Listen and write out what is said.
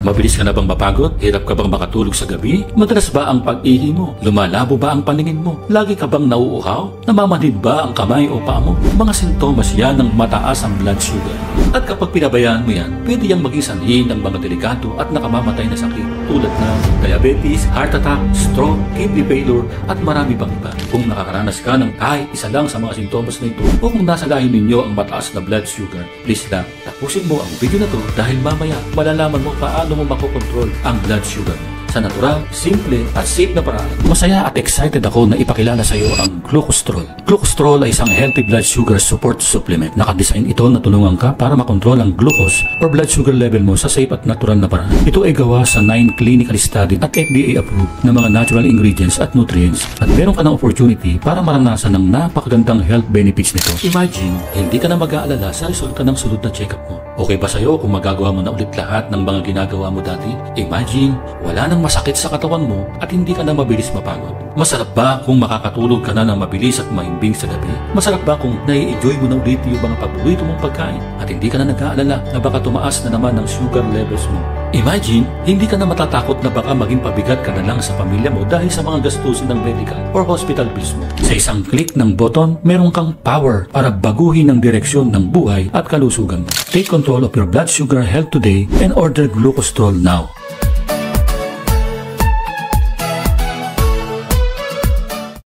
Mabilis ka na bang mapagod? Hirap ka bang makatulog sa gabi? Madalas ba ang pag-ihi mo? Lumalabo ba ang paningin mo? Lagi ka bang nauuhaw? Namamanhid ba ang kamay o paa mo? Mga sintomas yan ng mataas ang blood sugar. At kapag pinabayaan mo yan, pwede yang maging sanhi ng mga delikado at nakamamatay na sakit tulad ng diabetes, heart attack, stroke, kidney failure at marami pang iba. Kung nakakaranas ka ng kahit isa lang sa mga sintomas na ito o kung nasa lahi ninyo ang mataas na blood sugar, please lang, tapusin mo ang video na to dahil mamaya malalaman mo paano mo makokontrol ang blood sugar sa natural, simple at safe na paraan. Masaya at excited ako na ipakilala sa iyo ang Glucostrol. Glucostrol ay isang healthy blood sugar support supplement. Nakadesign ito na tulungan ka para makontrol ang glucose or blood sugar level mo sa safe at natural na paraan. Ito ay gawa sa 9 clinical studied at FDA approved na mga natural ingredients at nutrients at meron ka ng opportunity para maranasan ng napakagandang health benefits nito. Imagine, hindi ka na mag-aalala sa resulta ng sunod na check-up mo. Okay ba sa'yo kung magagawa mo na ulit lahat ng mga ginagawa mo dati? Imagine, wala nang masakit sa katawan mo at hindi ka na mabilis mapagod. Masarap ba kung makakatulog ka na ng mabilis at mahimbing sa gabi? Masarap ba kung nai-enjoy mo na ulit yung mga paborito mong pagkain at hindi ka na nag-aalala na baka tumaas na naman ang sugar levels mo? Imagine, hindi ka na matatakot na baka maging pabigat ka na lang sa pamilya mo dahil sa mga gastusin ng medical or hospital bills mo. Sa isang click ng button, meron kang power para baguhin ang direksyon ng buhay at kalusugan mo. Take control of your blood sugar health today and order Glucostrol now.